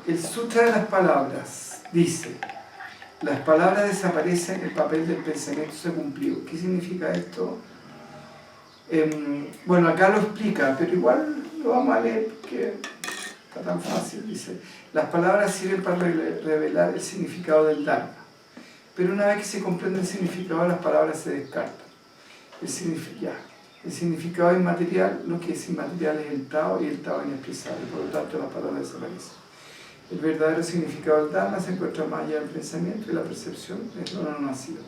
el Sutra de las Palabras dice: las palabras desaparecen, el papel del pensamiento se cumplió. ¿Qué significa esto? Bueno, acá lo explica, pero igual lo vamos a leer porque está tan fácil. Dice: las palabras sirven para revelar el significado del Dharma, pero una vez que se comprende el significado, las palabras se descartan. El significado inmaterial, lo que es inmaterial es el Tao, y el Tao es inexpresable, por lo tanto las palabras desaparecen. El verdadero significado del Dharma se encuentra más allá del pensamiento y la percepción es lo no nacido.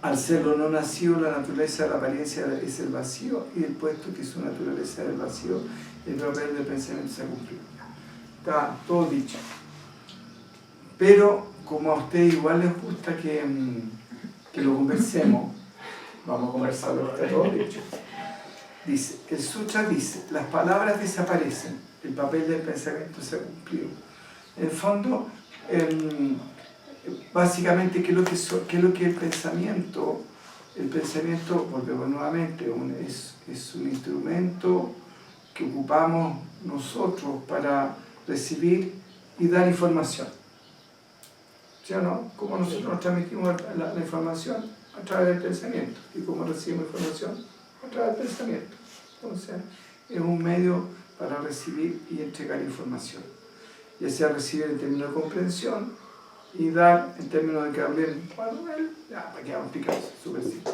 Al ser lo no nacido, la naturaleza de la apariencia es el vacío, y el puesto que su naturaleza es el vacío, el papel del pensamiento se ha cumplido. Está todo dicho. Pero como a ustedes igual les gusta que lo conversemos, vamos a conversarlo, está todo dicho. Dice, el Sutra dice: las palabras desaparecen, el papel del pensamiento se ha cumplido. En el fondo, básicamente, ¿qué es lo que es el pensamiento? El pensamiento, volvemos nuevamente, es un instrumento que ocupamos nosotros para recibir y dar información. ¿Sí o no? ¿Cómo nosotros nos transmitimos la información? A través del pensamiento. ¿Y cómo recibimos información? A través del pensamiento. Entonces, es un medio para recibir y entregar información. Ya sea recibir en términos de comprensión y dar en términos de que hablen, bueno, para que vamos a explicar, súper simple.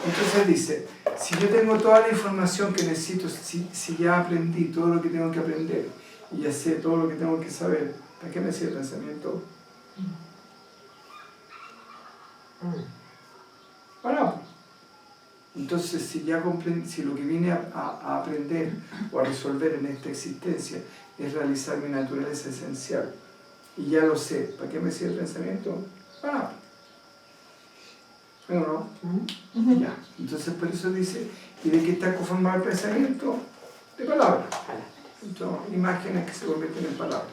Entonces dice: si yo tengo toda la información que necesito, si ya aprendí todo lo que tengo que aprender y ya sé todo lo que tengo que saber, ¿para qué me sirve el pensamiento? Bueno, entonces si ya comprendí, si lo que vine a aprender o a resolver en esta existencia es realizar mi naturaleza esencial y ya lo sé, ¿para qué me sirve el pensamiento? Bueno, ¿no? Ya, entonces por eso dice: ¿y de qué está conformado el pensamiento? De palabras. Entonces, imágenes que se convierten en palabras.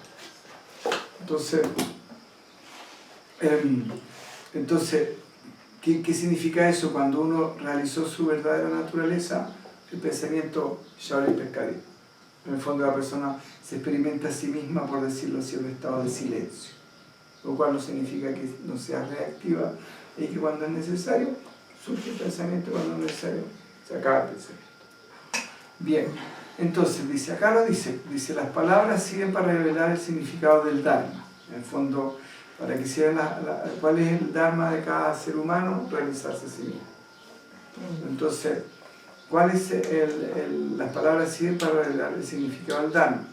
Entonces, ¿qué significa eso? Cuando uno realizó su verdadera naturaleza, el pensamiento ya lo pescadito. En el fondo la persona se experimenta a sí misma, por decirlo así, en un estado de silencio, lo cual no significa que no sea reactiva, y que cuando es necesario surge el pensamiento, cuando no es necesario se acaba el pensamiento. Bien, entonces dice, acá lo dice, las palabras sirven para revelar el significado del Dharma. En el fondo, para que sepan cuál es el Dharma de cada ser humano, realizarse a sí mismo. Entonces, las palabras sirven para revelar el significado del Dharma,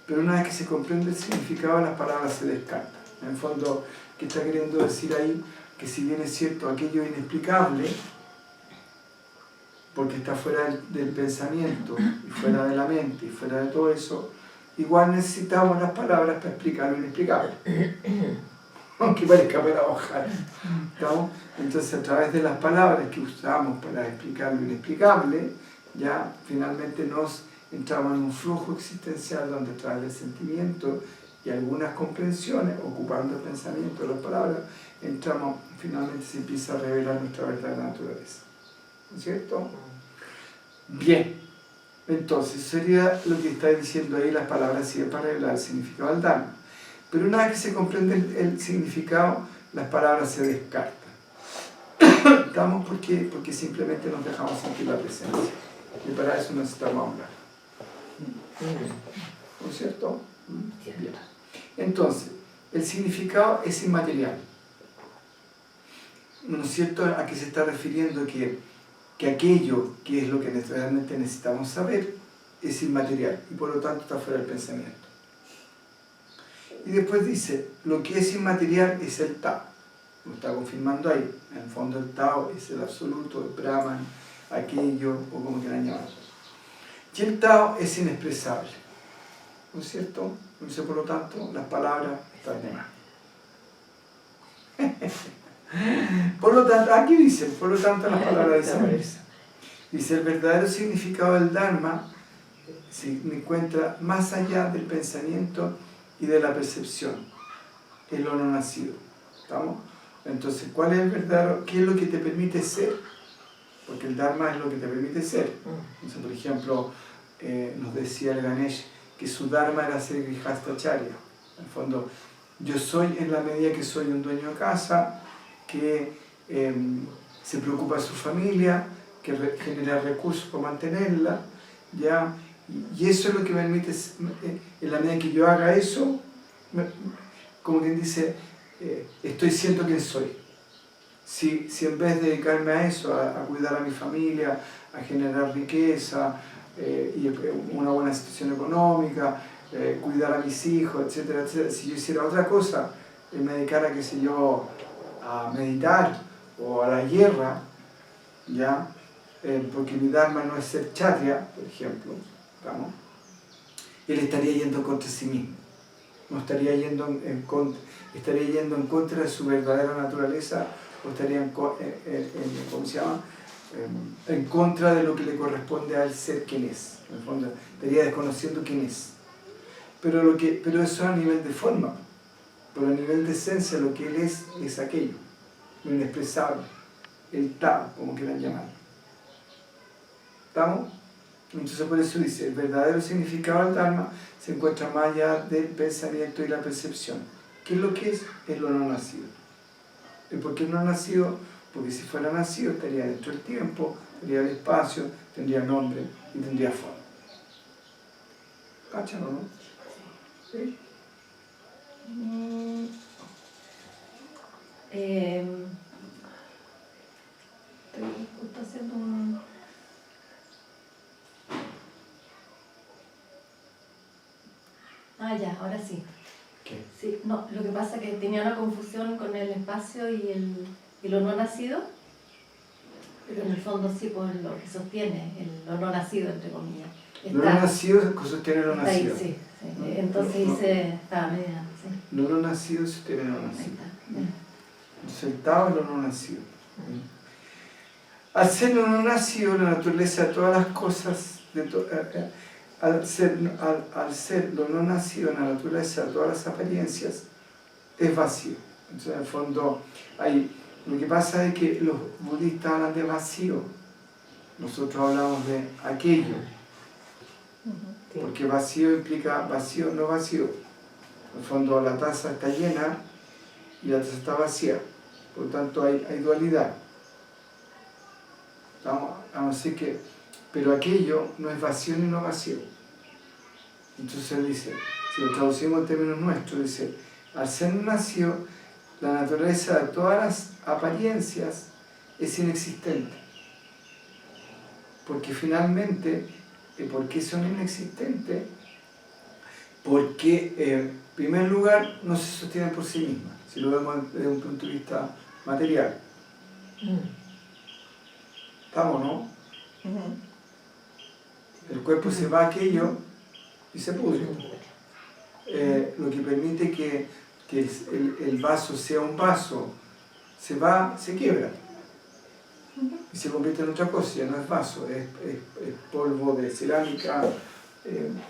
pero una vez que se comprende el significado, las palabras se descartan. En el fondo, ¿qué está queriendo decir ahí? Que si bien es cierto aquello inexplicable, porque está fuera del pensamiento, y fuera de la mente, y fuera de todo eso, igual necesitamos las palabras para explicar lo inexplicable. Aunque parezca paradojal. Entonces, a través de las palabras que usamos para explicar lo inexplicable, ya finalmente nos entramos en un flujo existencial donde a través del sentimiento y algunas comprensiones, ocupando el pensamiento de las palabras, entramos, finalmente se empieza a revelar nuestra verdadera naturaleza. ¿No es cierto? Bien. Entonces, sería lo que está diciendo ahí: las palabras sirven para revelar el significado del Dharma. Pero una vez que se comprende el significado, las palabras se descartan. ¿Estamos? Porque simplemente nos dejamos sentir la presencia. Y para eso necesitamos hablar. ¿No es cierto? Bien. Entonces, el significado es inmaterial. ¿No es cierto? ¿A qué se está refiriendo? Que aquello que es lo que realmente necesitamos saber es inmaterial y por lo tanto está fuera del pensamiento. Y después dice, lo que es inmaterial es el Tao. Lo está confirmando ahí. En el fondo el Tao es el absoluto, el Brahman, aquello, o como quieran llamarlo. Y el Tao es inexpresable. ¿No es cierto? Entonces, por lo tanto, las palabras están de más. Por lo tanto, aquí dice, por lo tanto las palabras desaparecen. Dice, el verdadero significado del Dharma se encuentra más allá del pensamiento y de la percepción, es lo no nacido. ¿Estamos? Entonces, ¿cuál es el verdadero? ¿Qué es lo que te permite ser? Porque el Dharma es lo que te permite ser. Entonces, por ejemplo, nos decía el Ganesh que su dharma era ser grihastacharya. En el fondo, yo soy en la medida que soy un dueño de casa, que se preocupa de su familia, que genera recursos para mantenerla, ¿ya? Y eso es lo que me permite, en la medida que yo haga eso, como quien dice, estoy siendo quien soy. Si en vez de dedicarme a eso, a cuidar a mi familia, a generar riqueza, y una buena situación económica, cuidar a mis hijos, etcétera, etcétera, si yo hiciera otra cosa, me dedicara, qué sé yo, a meditar o a la guerra, ¿ya? Porque mi dharma no es ser kshatriya, por ejemplo, ¿vamos? Él estaría yendo contra sí mismo, no estaría yendo estaría yendo en contra de su verdadera naturaleza, o estaría ¿cómo se llama? En contra de lo que le corresponde al ser quien es. En el fondo, estaría desconociendo quién es. Pero eso a nivel de forma, pero a nivel de esencia lo que él es aquello, lo inexpresable, el Tao, como quieran llamarlo. ¿Estamos? Entonces por eso dice, el verdadero significado del Dharma se encuentra más allá del pensamiento y la percepción. ¿Qué es lo que es? Es lo no nacido. ¿Y por qué no nacido? Porque si fuera nacido estaría dentro del tiempo, tendría el espacio, tendría nombre y tendría forma. ¿Cachan o no? ¿Sí? Estoy justo haciendo un... Ah, ya, ahora sí. ¿Qué? Sí, no, lo que pasa es que tenía una confusión con el espacio y lo no nacido, pero en el fondo sí, por lo que sostiene, lo no nacido, entre comillas. Lo no nacido sostiene lo está ahí, nacido. sí, sí. Entonces hice, estaba media, sí. Lo no nacido sostiene lo Ahí nacido. está, ya. Entonces el Tao es lo no nacido. Al ser lo no nacido, la naturaleza de todas las cosas, al ser lo no nacido, la naturaleza de todas las apariencias, es vacío. Entonces, en el fondo, lo que pasa es que los budistas hablan de vacío, nosotros hablamos de aquello, porque vacío implica vacío, no vacío. En el fondo, la taza está llena y la taza está vacía, por lo tanto hay dualidad. Así que, pero aquello no es vacío ni no vacío. Entonces él dice, si lo traducimos en términos nuestros, dice, al ser nacido, la naturaleza de todas las apariencias es inexistente. Porque finalmente, ¿por qué son inexistentes? Porque, en primer lugar, no se sostienen por sí mismas, si lo vemos desde un punto de vista material. ¿Estamos, no? El cuerpo se va a aquello y se pudre. Lo que permite que el vaso sea un vaso, se va, se quiebra y se convierte en otra cosa, ya no es vaso, es polvo de cerámica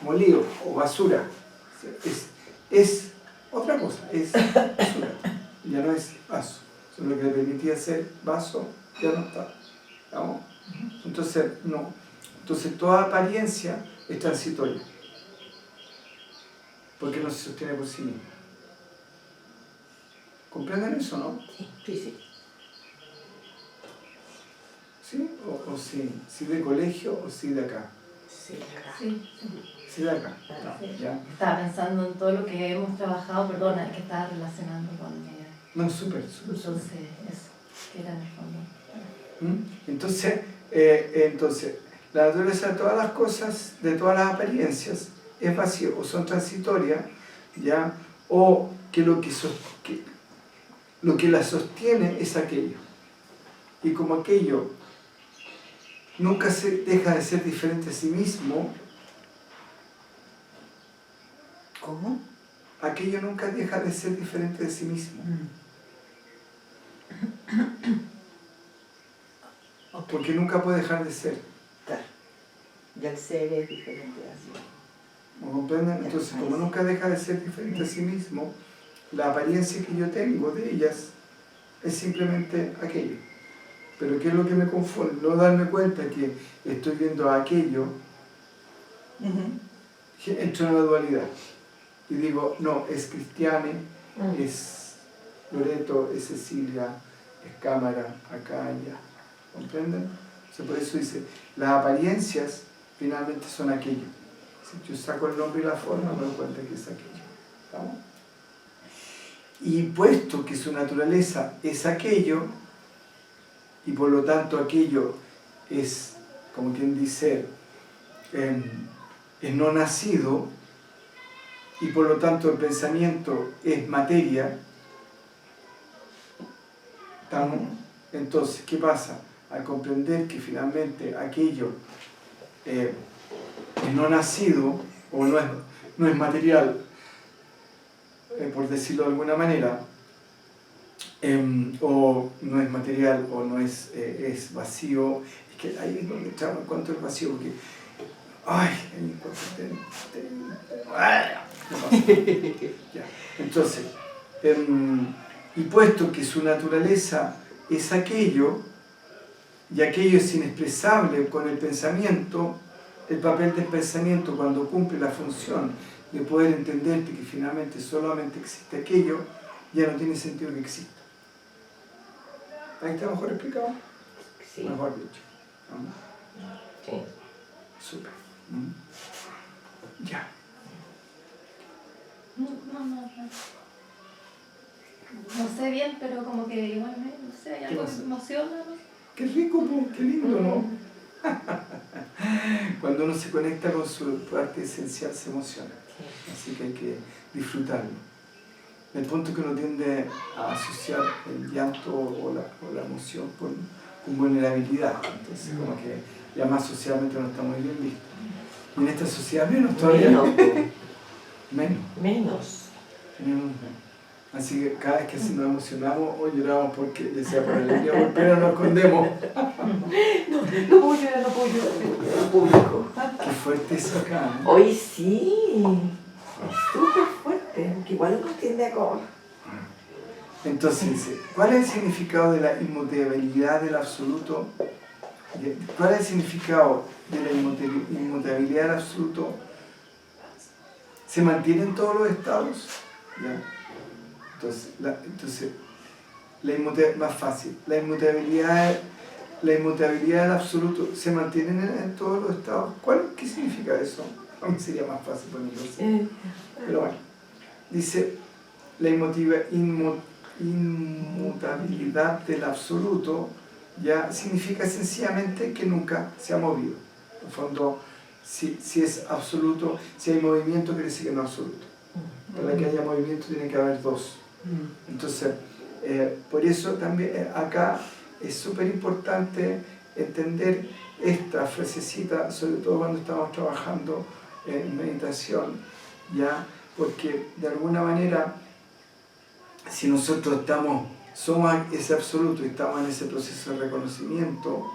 molido o basura. Es otra cosa, es basura, ya no es vaso. Lo que le permitía ser vaso ya no está. ¿Estamos? Entonces toda apariencia es transitoria, porque no se sostiene por sí misma. ¿Comprenden eso, no? Sí, sí, sí. ¿Sí? ¿O sí? ¿Sí de colegio o sí de acá? Sí, acá. Sí, sí. Sí de acá. Sí. ¿Ya? Estaba pensando en todo lo que hemos trabajado, perdona, es que estaba relacionando con No, súper. entonces eso, que era en el fondo. Entonces, la naturaleza de todas las cosas, de todas las apariencias, es vacío, o son transitorias, ¿ya? O que lo que la sostiene es aquello. Y como aquello nunca deja de ser diferente a sí mismo, ¿Cómo? aquello nunca deja de ser diferente de sí mismo. Porque nunca puede dejar de ser. Claro. Ya el ser es diferente así. ¿Me comprenden? Entonces, como nunca deja de ser diferente a sí mismo, la apariencia que yo tengo de ellas es simplemente aquello. Pero ¿qué es lo que me confunde? No darme cuenta que estoy viendo aquello que entro en la dualidad y digo, no, es Cristiane, es Loreto, es Cecilia, es Cámara, acá, allá. ¿Comprenden? O sea, por eso dice, las apariencias finalmente son aquello. Si yo saco el nombre y la forma, me doy cuenta que es aquello. ¿Estamos? Y puesto que su naturaleza es aquello, y por lo tanto aquello es, como quien dice, es no nacido, y por lo tanto el pensamiento es materia, ¿estamos? Entonces, ¿qué pasa? Al comprender que finalmente aquello es no nacido, o no es material, por decirlo de alguna manera, o no es material, o no es, es vacío, es que ahí es donde entramos en cuanto al vacío, porque, ay, ya. Entonces, y puesto que su naturaleza es aquello, y aquello es inexpresable con el pensamiento, el papel del pensamiento cuando cumple la función de poder entenderte que finalmente solamente existe aquello, ya no tiene sentido que exista. ¿Ahí está mejor explicado? Sí. Mejor dicho. Sí. Súper. Ya. No sé bien, pero como que igual no sé, hay ¿Qué algo que pasa? me emociona, ¿no? Qué rico, po, qué lindo, ¿no? Cuando uno se conecta con su parte esencial se emociona. Así que hay que disfrutarlo. El punto es que uno tiende a asociar el llanto o la emoción con vulnerabilidad. Entonces, como que ya más socialmente no está muy bien visto. Y en esta sociedad menos todavía. Menos. Menos. Menos. Así que cada vez que nos emocionamos o lloramos porque, ya sea por alegría o por pena, nos escondemos. No puedo llorar, no puedo llorar. El público. Qué fuerte eso acá, ¿no? Hoy sí. Súper fuerte. Que igual uno tiende a como. Entonces dice, ¿cuál es el significado de la inmutabilidad del absoluto? ¿Cuál es el significado de la inmutabilidad del absoluto? ¿Se mantienen todos los estados? ¿Ya? Entonces más fácil, la inmutabilidad del absoluto se mantiene en todos los estados. ¿Qué significa eso? A mí sería más fácil ponerlo así. Pero bueno, dice la inmutabilidad del absoluto ya significa sencillamente que nunca se ha movido. En el fondo, si es absoluto, si hay movimiento, quiere decir que no es absoluto. Para que haya movimiento tiene que haber dos. Entonces, por eso también acá es súper importante entender esta frasecita, sobre todo cuando estamos trabajando en meditación, ¿ya? Porque de alguna manera, si nosotros somos ese absoluto y estamos en ese proceso de reconocimiento,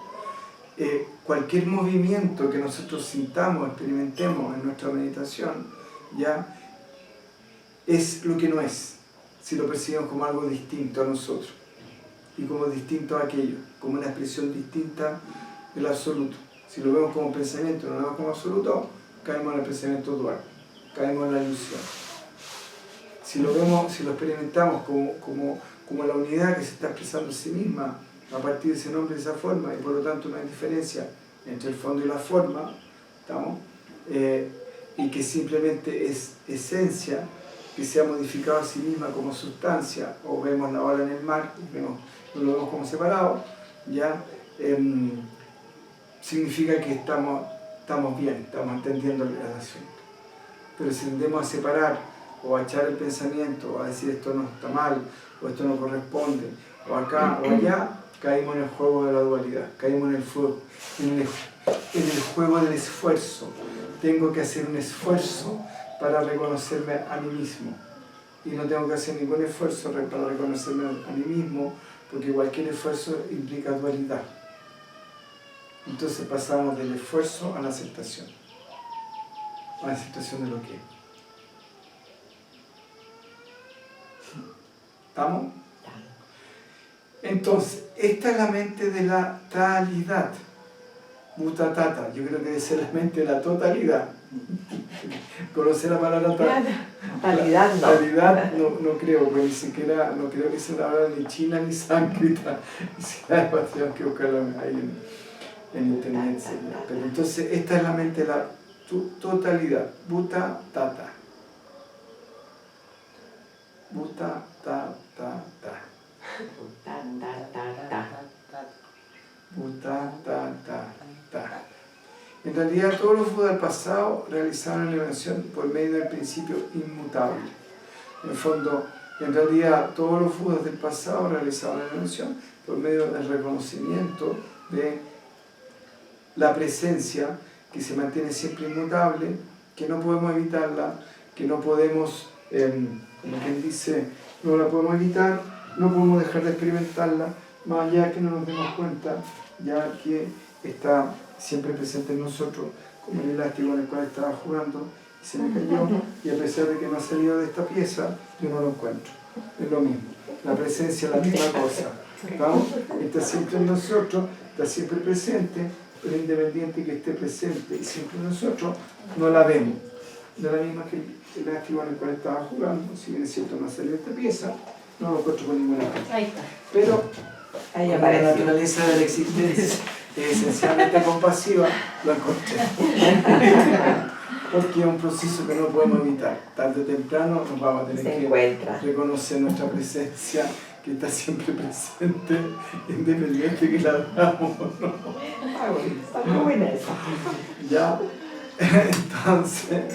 cualquier movimiento que nosotros sintamos, experimentemos en nuestra meditación, ¿ya? Es lo que no es, si lo percibimos como algo distinto a nosotros y como distinto a aquello, como una expresión distinta del absoluto. Si lo vemos como pensamiento, no lo vemos como absoluto, caemos en el pensamiento dual, caemos en la ilusión. Si lo experimentamos como la unidad que se está expresando en sí misma a partir de ese nombre y de esa forma, y por lo tanto no hay diferencia entre el fondo y la forma, ¿estamos? Y que simplemente es esencia, que se ha modificado a sí misma como sustancia, o vemos la ola en el mar, no lo vemos como separado, ya significa que estamos bien, estamos entendiendo el asunto. Pero si tendemos a separar, o a echar el pensamiento, o a decir esto no está mal, o esto no corresponde, o acá o allá, caímos en el juego de la dualidad, caímos en el fuego, en el juego del esfuerzo. Tengo que hacer un esfuerzo para reconocerme a mí mismo. Y no tengo que hacer ningún esfuerzo para reconocerme a mí mismo, porque cualquier esfuerzo implica dualidad. Entonces pasamos del esfuerzo a la aceptación de lo que es. ¿Estamos? Entonces, esta es la mente de la talidad. Mutatata, yo creo que debe ser la mente de la totalidad. Conocer la palabra Talidad no. talidad no creo, pues ni siquiera, no creo que sea la palabra ni china ni sánscrita. Si la tenemos que buscarla ahí en internet. Sí. Pero entonces esta es la mente, la totalidad. Bhuta tata. Bhuta ta ta ta. Bhuta ta ta ta. En realidad todos los Budas del pasado realizaron la elevación por medio del principio inmutable. En el fondo, en realidad todos los Budas del pasado realizaron la elevación por medio del reconocimiento de la presencia que se mantiene siempre inmutable, que no podemos evitarla, que no podemos, como quien dice, no la podemos evitar, no podemos dejar de experimentarla, más allá que no nos demos cuenta, ya que está siempre presente en nosotros, como el elástico en el cual estaba jugando, y se me cayó, y a pesar de que no ha salido de esta pieza, yo no lo encuentro. Es lo mismo, la presencia es la misma cosa. ¿Vamos? Está siempre en nosotros, está siempre presente, pero independiente que esté presente y siempre en nosotros, no la vemos. De la misma que el elástico en el cual estaba jugando, si bien es cierto no ha salido de esta pieza, no lo encuentro por ninguna parte. Ahí está. Pero Ahí como la apareció. naturaleza de la existencia es esencialmente compasiva, lo encontré. Porque es un proceso que no podemos evitar. Tarde o temprano nos vamos a tener Se que encuentra. reconocer nuestra presencia, que está siempre presente, independiente que la hagamos o no. Está muy buena esa. ¿Ya? Entonces,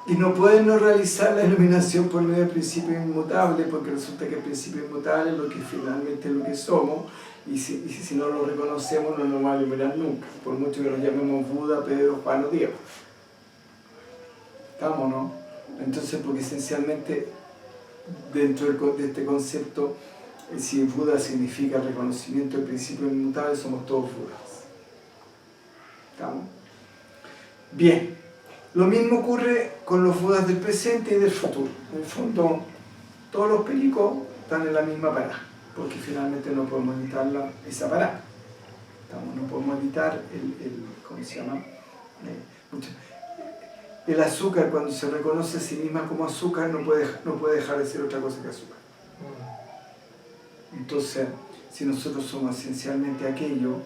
y no pueden no realizar la iluminación por medio del principio inmutable, porque resulta que el principio inmutable es lo que finalmente es lo que somos, y si no lo reconocemos no nos va a iluminar nunca, por mucho que nos llamemos Buda, Pedro, Juan o Diego. ¿Estamos, no? Entonces, porque esencialmente dentro de este concepto, si Buda significa reconocimiento del principio inmutable, somos todos Budas. ¿Estamos? Bien. Lo mismo ocurre con los Budas del presente y del futuro. En el fondo, todos los pericos están en la misma parada, porque finalmente no podemos evitar esa parada. No podemos evitar ¿cómo se llama? El azúcar, cuando se reconoce a sí misma como azúcar, no puede dejar de ser otra cosa que azúcar. Entonces, si nosotros somos esencialmente aquello,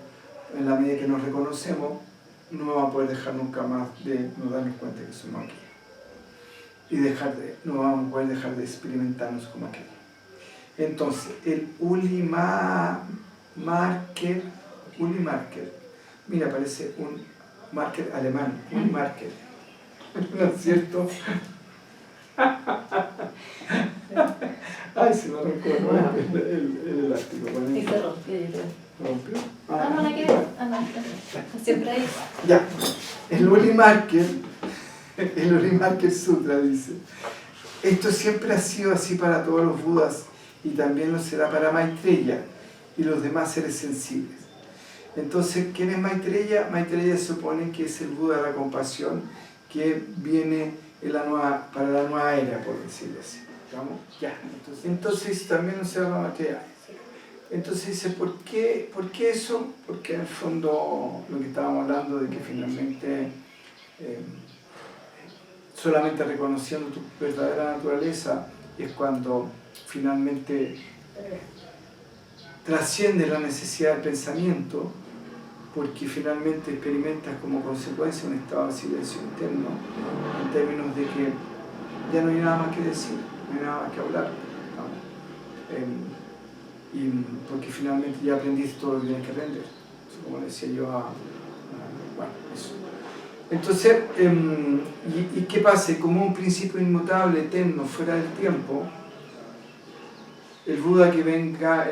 en la medida que nos reconocemos, no vamos a poder dejar nunca más de no darnos cuenta que somos aquello. Y no vamos a poder dejar de experimentarnos como aquello. Entonces, el Uli Marker, mira, parece un marker alemán, Uli Marker, ¿no es cierto? Ay, se me arrancó el elástico. Y se rompió, yo creo. ¿Rompió? Ah, no, la quedé. Ah, no, siempre ahí. Ya, el Uli Marker Sutra dice: esto siempre ha sido así para todos los Budas y también lo será para Maitreya y los demás seres sensibles. Entonces, ¿quién es Maitreya? Maitreya supone que es el Buda de la compasión que viene para la nueva era, por decirlo así. ¿Estamos? Ya. Entonces también se llama Maitreya. Entonces dice, ¿por qué eso? Porque en el fondo lo que estábamos hablando de que finalmente solamente reconociendo tu verdadera naturaleza es cuando finalmente trasciende la necesidad del pensamiento, porque finalmente experimentas como consecuencia un estado de silencio interno, en términos de que ya no hay nada más que decir, no hay nada más que hablar, ¿no? Y porque finalmente ya aprendiste todo lo que tienes que aprender, como decía yo bueno, eso. Entonces, ¿y qué pasa? Como un principio inmutable, eterno, fuera del tiempo, el Buda que venga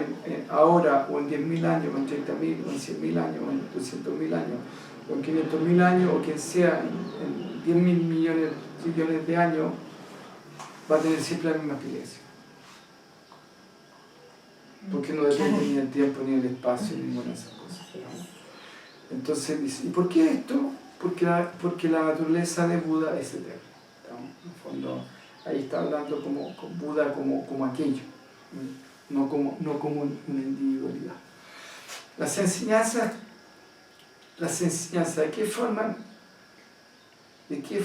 ahora, o en 10.000 años, o en 30.000, o en 100.000 años, o en 200.000 años, o en 500.000 años, o quien sea, en 10.000 millones, trillones de años, va a tener siempre la misma experiencia. Porque no depende ni del tiempo, ni del espacio, ni ninguna de esas cosas, ¿no? Entonces dice, ¿y por qué esto? Porque la naturaleza de Buda es eterna, ¿no? En el fondo, ahí está hablando como Buda como aquello, no como una individualidad. Las enseñanzas ¿de qué forman? ¿De qué?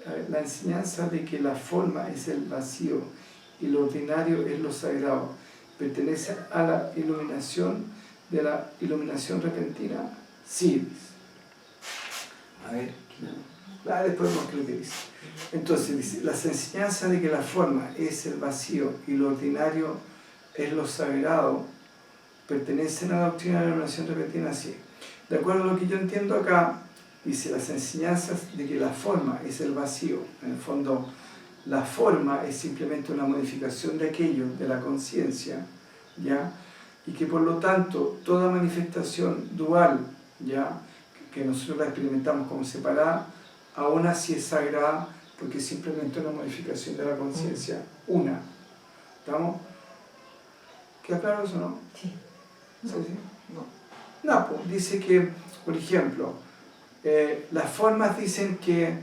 A ver, la enseñanza de que la forma es el vacío y lo ordinario es lo sagrado pertenece a la iluminación de la iluminación repentina. Sí. A ver, después vemos qué es lo que dice. Entonces dice, las enseñanzas de que la forma es el vacío y lo ordinario es lo sagrado pertenecen a la doctrina de la iluminación repentina. Sí. De acuerdo a lo que yo entiendo acá, dice las enseñanzas de que la forma es el vacío. En el fondo, la forma es simplemente una modificación de aquello, de la conciencia, ¿ya? Y que por lo tanto, toda manifestación dual, ¿ya? Que nosotros la experimentamos como separada, aún así es sagrada, porque es simplemente una modificación de la conciencia, una. ¿Estamos? ¿Queda claro eso, no? Sí. ¿Sí, sí? No. No, pues, dice que, por ejemplo, las formas dicen que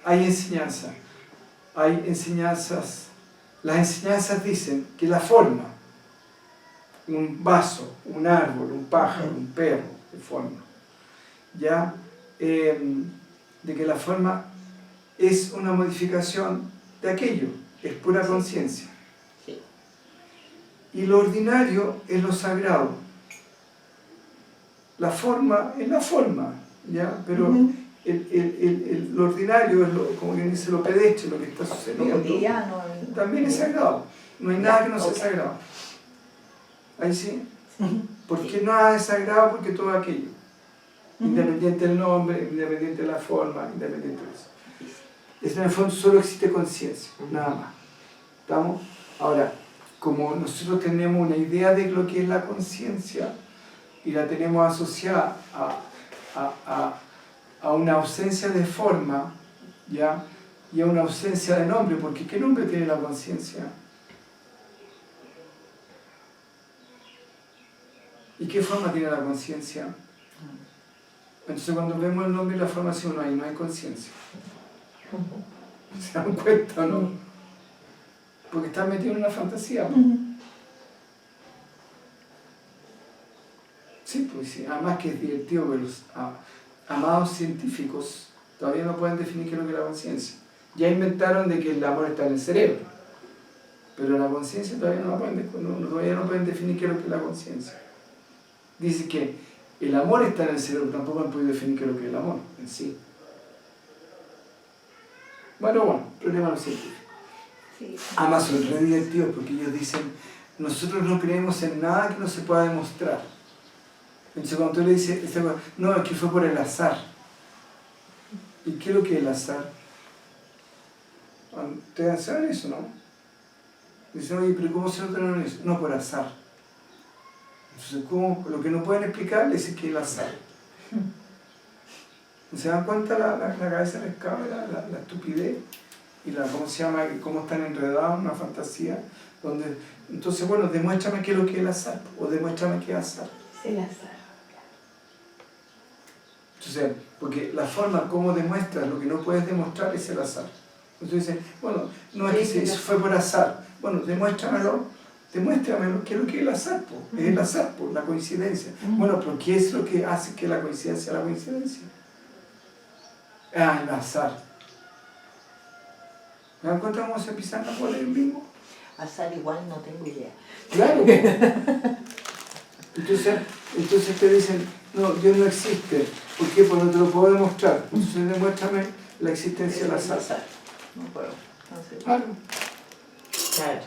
hay enseñanza. Hay enseñanzas. Las enseñanzas dicen que la forma, un vaso, un árbol, un pájaro, un perro, de forma, ya, de que la forma es una modificación de aquello, es pura conciencia. Sí. Y lo ordinario es lo sagrado. La forma es la forma, ¿ya? Pero lo ordinario es como quien dice lo pedestre, lo que está Lo sucediendo. cotidiano. También es sagrado. No hay nada que no sea sagrado. Ahí sí. ¿Por qué nada es sagrado? Porque todo aquello. Independiente del nombre, independiente de la forma, independiente de eso. Es en el fondo solo existe conciencia, nada más. ¿Estamos? Ahora, como nosotros tenemos una idea de lo que es la conciencia y la tenemos asociada a una ausencia de forma, ¿ya? Y a una ausencia de nombre, porque ¿qué nombre tiene la conciencia? ¿Y qué forma tiene la conciencia? Entonces cuando vemos el nombre y la forma, si no hay conciencia. ¿Se dan cuenta o no? Porque están metidos en una fantasía. Sí, pues sí. Además que es divertido que los amados científicos todavía no pueden definir qué es lo que es la conciencia. Ya inventaron de que el amor está en el cerebro, pero la conciencia todavía todavía no pueden definir qué es lo que es la conciencia. Dice que el amor está en el cerebro, tampoco han podido definir qué es lo que es el amor en sí. Bueno, problema de los científicos. Sí. Además son re divertidos porque ellos dicen, nosotros no creemos en nada que no se pueda demostrar. Entonces cuando tú le dices, no, es que fue por el azar. ¿Y qué es lo que es el azar? ¿Ustedes saben eso, no? Dicen, oye, pero ¿cómo se notaron eso? No, por azar. Entonces, ¿cómo? Lo que no pueden explicar les dicen que es el azar. ¿Se dan cuenta la cabeza del cabra, la estupidez? Y ¿cómo se llama? Cómo están enredados en una fantasía. Donde, entonces, bueno, demuéstrame qué es lo que es el azar. O demuéstrame qué es azar. Es el azar. Entonces, porque la forma como demuestras lo que no puedes demostrar es el azar. Entonces dicen, bueno, no es que fue por azar. Bueno, demuéstramelo, qué es lo que es el azar, po. Es el azar, po, la coincidencia. Bueno, pero ¿qué es lo que hace que la coincidencia sea la coincidencia? Ah, el azar. ¿Me dan cuenta cómo se empiezan a poner el mismo? Azar igual no tengo idea. Claro. Entonces te dicen, no, Dios no existe. ¿Por qué? Porque no te lo puedo demostrar. Entonces demuéstrame la existencia del azar. No puedo. No sé. Claro. Claro.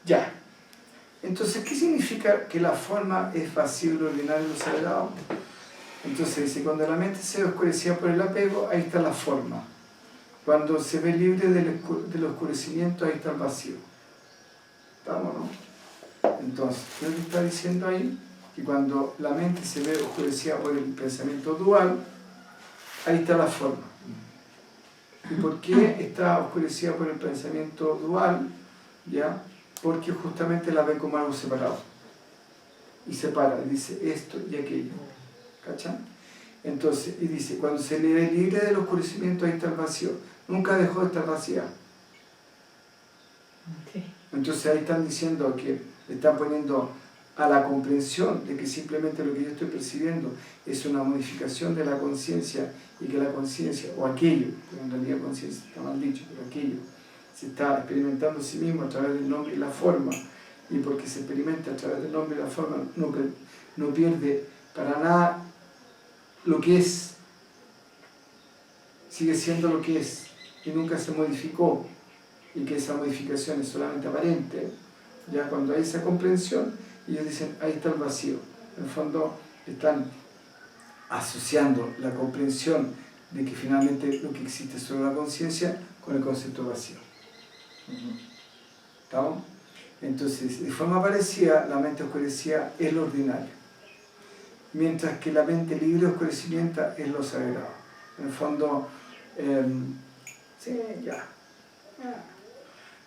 Ya. Entonces, ¿qué significa que la forma es vacío y lo ordinario y lo sagrado? Entonces dice, cuando la mente se ve oscurecida por el apego, ahí está la forma. Cuando se ve libre del oscurecimiento, ahí está el vacío. ¿Estamos, no? Entonces, ¿qué es lo que está diciendo ahí? Que cuando la mente se ve oscurecida por el pensamiento dual, ahí está la forma. ¿Y por qué está oscurecida por el pensamiento dual? ¿Ya? Porque justamente la ve como algo separado. Y separa, y dice esto y aquello. ¿Cachan? Entonces, y dice, cuando se le ve libre del oscurecimiento, ahí está el vacío. Nunca dejó de estar vacía. Sí. Entonces ahí están diciendo que le están poniendo a la comprensión de que simplemente lo que yo estoy percibiendo es una modificación de la conciencia y que la conciencia, o aquello, porque en realidad conciencia está mal dicho, pero aquello se está experimentando a sí mismo a través del nombre y la forma, y porque se experimenta a través del nombre y la forma no pierde para nada lo que es, sigue siendo lo que es y nunca se modificó, y que esa modificación es solamente aparente. Ya cuando hay esa comprensión, ellos dicen, ahí está el vacío. En el fondo están asociando la comprensión de que finalmente lo que existe es solo la conciencia con el concepto vacío. ¿Estamos? Entonces, de forma parecida, la mente oscurecida es lo ordinario, mientras que la mente libre oscurecimiento es lo sagrado. En el fondo, sí, ya.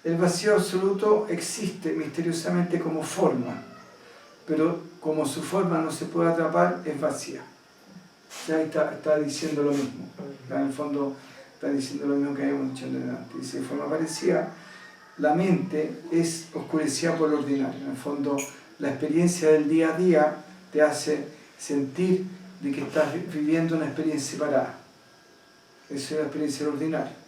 El vacío absoluto existe misteriosamente como forma, pero como su forma no se puede atrapar, es vacía. Ya está diciendo lo mismo. En el fondo está diciendo lo mismo que habíamos dicho antes. Dice, de forma parecida, la mente es oscurecida por lo ordinario. En el fondo, la experiencia del día a día te hace sentir de que estás viviendo una experiencia separada. Esa es la experiencia del ordinario.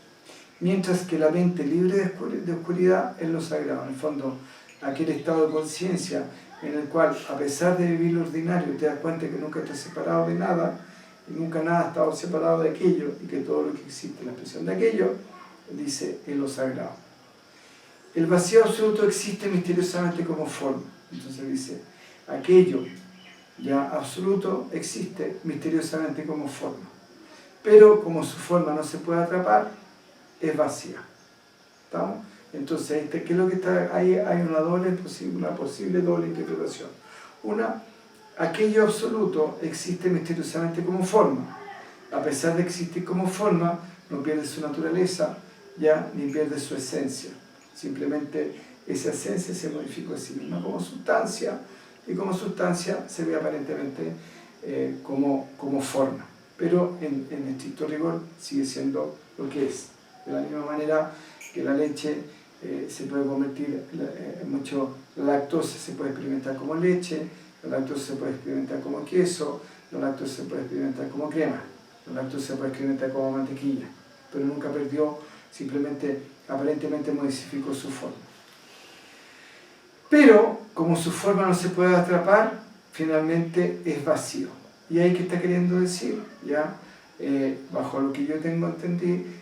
Mientras que la mente libre de oscuridad es lo sagrado. En el fondo, aquel estado de conciencia en el cual, a pesar de vivir lo ordinario, te das cuenta que nunca estás separado de nada, y nunca nada ha estado separado de aquello, y que todo lo que existe, la expresión de aquello, dice, es lo sagrado. El vacío absoluto existe misteriosamente como forma. Entonces dice, aquello ya absoluto existe misteriosamente como forma. Pero como su forma no se puede atrapar, es vacía. ¿Estamos? Entonces, ¿qué es lo que está ahí? Hay una posible doble interpretación. Una, aquello absoluto existe misteriosamente como forma. A pesar de existir como forma, no pierde su naturaleza, ya, ni pierde su esencia. Simplemente esa esencia se modificó a sí misma como sustancia, y como sustancia se ve aparentemente como forma. Pero en estricto rigor sigue siendo lo que es. De la misma manera que la leche se puede convertir en mucho, la lactosa se puede experimentar como leche, la lactosa se puede experimentar como queso, la lactosa se puede experimentar como crema, la lactosa se puede experimentar como mantequilla, pero nunca perdió, simplemente aparentemente modificó su forma. Pero como su forma no se puede atrapar, finalmente es vacío. ¿Y ahí qué está queriendo decir? Ya, bajo lo que yo tengo entendido,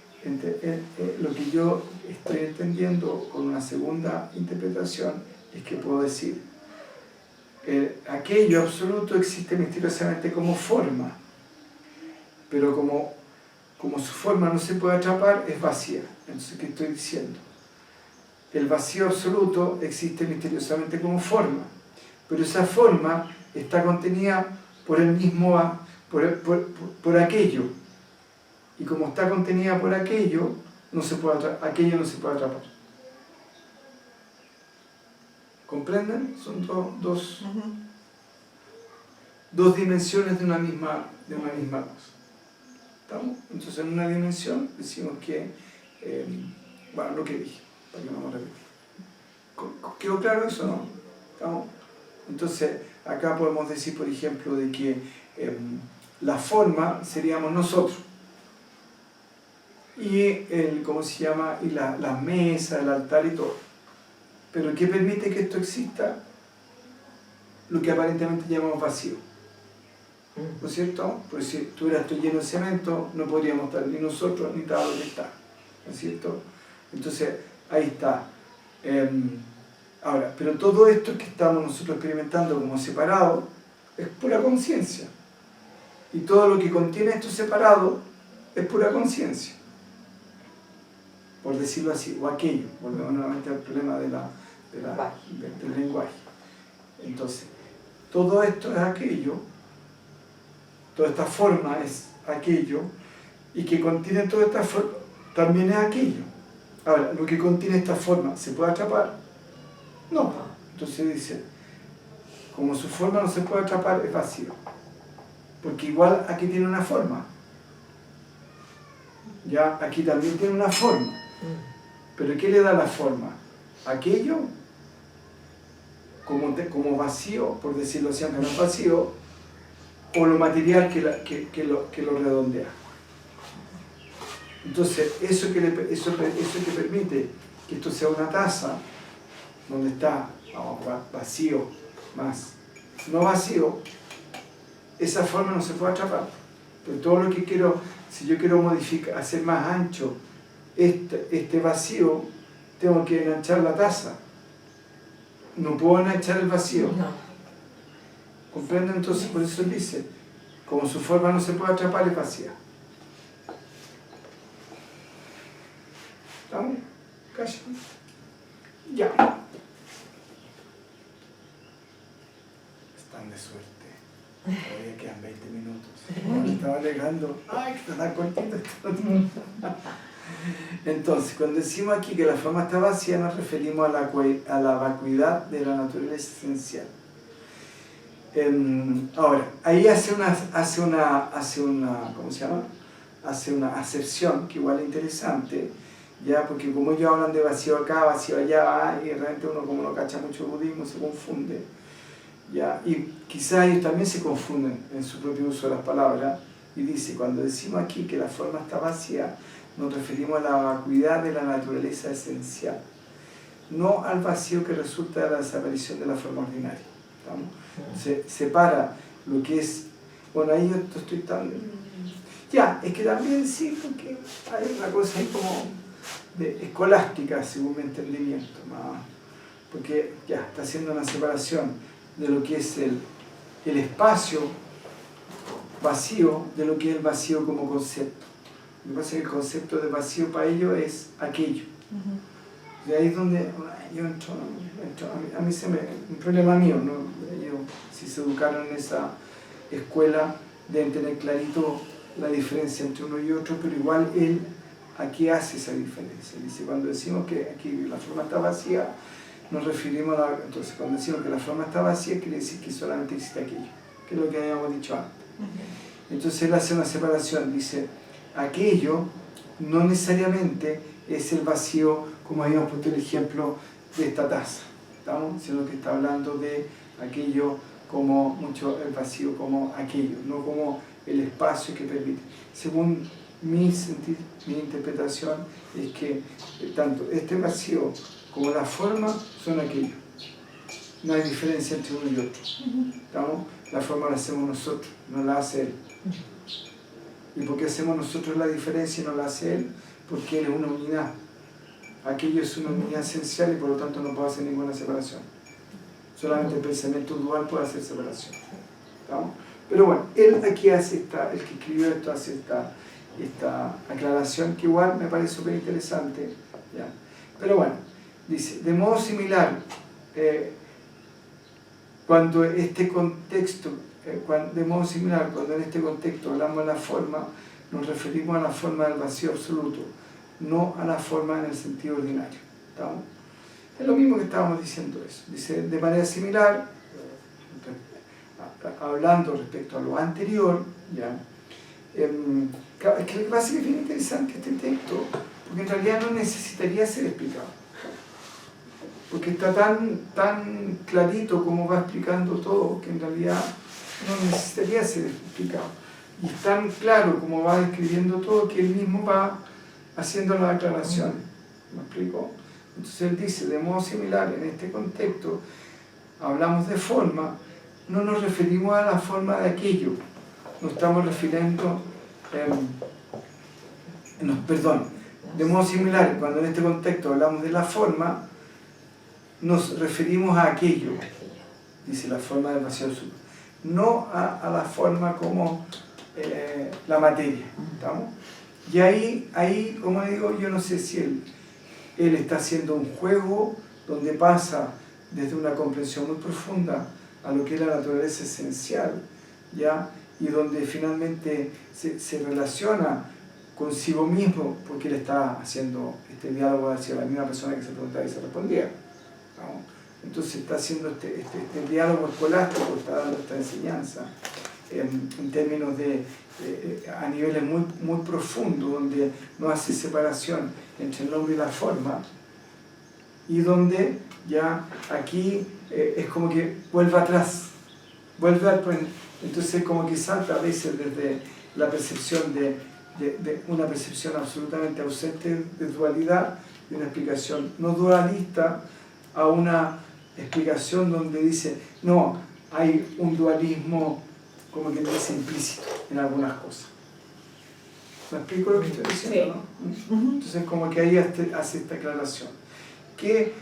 lo que yo estoy entendiendo con una segunda interpretación es que puedo decir, aquello absoluto existe misteriosamente como forma, pero como su forma no se puede atrapar, es vacía. Entonces, ¿qué estoy diciendo? El vacío absoluto existe misteriosamente como forma, pero esa forma está contenida por el mismo, por aquello. Y como está contenida por aquello, aquello no se puede atrapar. ¿Comprenden? Son dos dimensiones de una misma cosa. ¿Estamos? Entonces, en una dimensión decimos que, bueno, lo que dije, para que no me repita. ¿Quedó claro eso, no? ¿Estamos? Entonces, acá podemos decir, por ejemplo, de que la forma seríamos nosotros. Y ¿cómo se llama? Y las mesas, el altar y todo. Pero ¿qué permite que esto exista? Lo que aparentemente llamamos vacío. ¿No es cierto? Pues si estuviera esto lleno de cemento, no podríamos estar ni nosotros ni todo lo que está. ¿No es cierto? Entonces, ahí está. Ahora, pero todo esto que estamos nosotros experimentando como separado es pura conciencia. Y todo lo que contiene esto separado es pura conciencia. Por decirlo así, o aquello. Volvemos nuevamente al problema del lenguaje. Entonces, todo esto es aquello, toda esta forma es aquello, y que contiene toda esta forma también es aquello. Ahora, lo que contiene esta forma, ¿se puede atrapar? No. Entonces dice, como su forma no se puede atrapar, es vacío. Porque igual aquí tiene una forma. Ya, aquí también tiene una forma. Pero ¿qué le da la forma? Aquello como vacío, por decirlo así, aunque no es vacío, o lo material que lo redondea. Entonces, eso que permite que esto sea una taza, donde está vacío más no vacío, esa forma no se puede atrapar. Pero todo lo que quiero, si yo quiero modificar, hacer más ancho este vacío, tengo que enanchar la taza. No puedo enanchar el vacío. No. ¿Comprenden? Entonces, por eso dice, como su forma no se puede atrapar, es vacía. ¿Estamos? Calla. Ya. Están de suerte. Todavía quedan 20 minutos. Me estaba alegando. Ay, que está tan cortito esto. Entonces, cuando decimos aquí que la forma está vacía, nos referimos a la vacuidad de la naturaleza esencial. Ahora, ahí hace una ¿cómo se llama? Hace una acepción que igual es interesante, ya, porque como ellos hablan de vacío acá, vacío allá, y realmente uno como no cacha mucho el budismo se confunde, ya, y quizás ellos también se confunden en su propio uso de las palabras, y dice, cuando decimos aquí que la forma está vacía, nos referimos a la vacuidad de la naturaleza esencial, no al vacío que resulta de la desaparición de la forma ordinaria. ¿Estamos? Se separa lo que es, bueno, ahí yo estoy tan... Ya, es que también sí, porque hay una cosa ahí como de escolástica, según mi entendimiento, ¿no? Porque ya está haciendo una separación de lo que es el espacio vacío de lo que es el vacío como concepto. Lo que pasa es que el concepto de vacío para ellos es aquello. De ahí es donde yo entro, a mí se me... un problema mío, ¿no? Ellos, si se educaron en esa escuela, deben tener clarito la diferencia entre uno y otro, pero igual él aquí hace esa diferencia. Dice, cuando decimos que aquí la forma está vacía, nos referimos a la... Entonces, cuando decimos que la forma está vacía, quiere decir que solamente existe aquello, que es lo que habíamos dicho antes. Entonces él hace una separación, dice, aquello no necesariamente es el vacío, como habíamos puesto el ejemplo de esta taza, ¿estamos? Sino que está hablando de aquello como mucho el vacío, como aquello, no como el espacio que permite. Según mi interpretación es que tanto este vacío como la forma son aquello. No hay diferencia entre uno y otro. ¿Estamos? La forma la hacemos nosotros, no la hace él. ¿Y por qué hacemos nosotros la diferencia y no la hace él? Porque él es una unidad. Aquello es una unidad esencial y por lo tanto no puede hacer ninguna separación. Solamente el pensamiento dual puede hacer separación. ¿Estamos? Pero bueno, él aquí hace el que escribió esto hace esta aclaración que igual me parece súper interesante. ¿Ya? Pero bueno, dice, de modo similar, cuando este contexto, de modo similar, cuando en este contexto hablamos de la forma, nos referimos a la forma del vacío absoluto, no a la forma en el sentido ordinario. ¿Estamos? Es lo mismo que estábamos diciendo eso. Dice, de manera similar, hablando respecto a lo anterior, ¿ya? Es que lo que pasa es que es bien interesante este texto, porque en realidad no necesitaría ser explicado. Porque está tan clarito como va explicando todo, que en realidad no necesitaría ser explicado. Y es tan claro como va describiendo todo, que él mismo va haciendo las aclaraciones. ¿Me explico? Entonces él dice, de modo similar, en este contexto, hablamos de forma, no nos referimos a la forma de aquello, nos estamos refiriendo, de modo similar, cuando en este contexto hablamos de la forma, nos referimos a aquello, dice la forma del vacío absoluto, no a la forma como la materia. ¿Estamos? Y ahí, como digo, yo no sé si él está haciendo un juego donde pasa desde una comprensión muy profunda a lo que es la naturaleza esencial, ¿ya? Y donde finalmente se relaciona consigo mismo, porque él está haciendo este diálogo hacia la misma persona que se preguntaba y se respondía, ¿no? Entonces está haciendo este diálogo escolástico, está dando esta enseñanza en términos a niveles muy profundos, donde no hace separación entre el nombre y la forma, y donde ya aquí es como que vuelve atrás, vuelve al entonces como que salta a veces desde la percepción de una percepción absolutamente ausente de dualidad, de una explicación no dualista, a una explicación donde dice, no, hay un dualismo como que dice implícito en algunas cosas. ¿Me explico lo que estoy diciendo? Sí. ¿No? Entonces como que ahí hace esta aclaración. Que,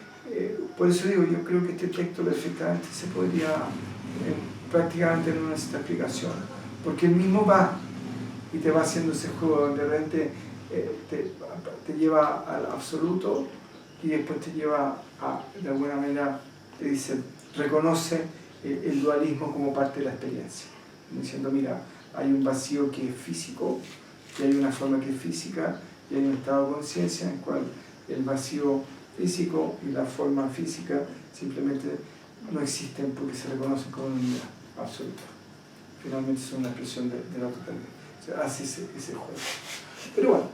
por eso digo, yo creo que este texto perfectamente se podría, prácticamente no necesita explicación, porque él mismo va y te va haciendo ese juego donde de repente te lleva al absoluto y después te lleva a, de alguna manera, te dice, reconoce el dualismo como parte de la experiencia, diciendo, mira, hay un vacío que es físico, y hay una forma que es física, y hay un estado de conciencia en el cual el vacío físico y la forma física simplemente no existen porque se reconocen como una unidad absoluta. Finalmente son una expresión de la totalidad. O sea, hace ese juego. Pero bueno,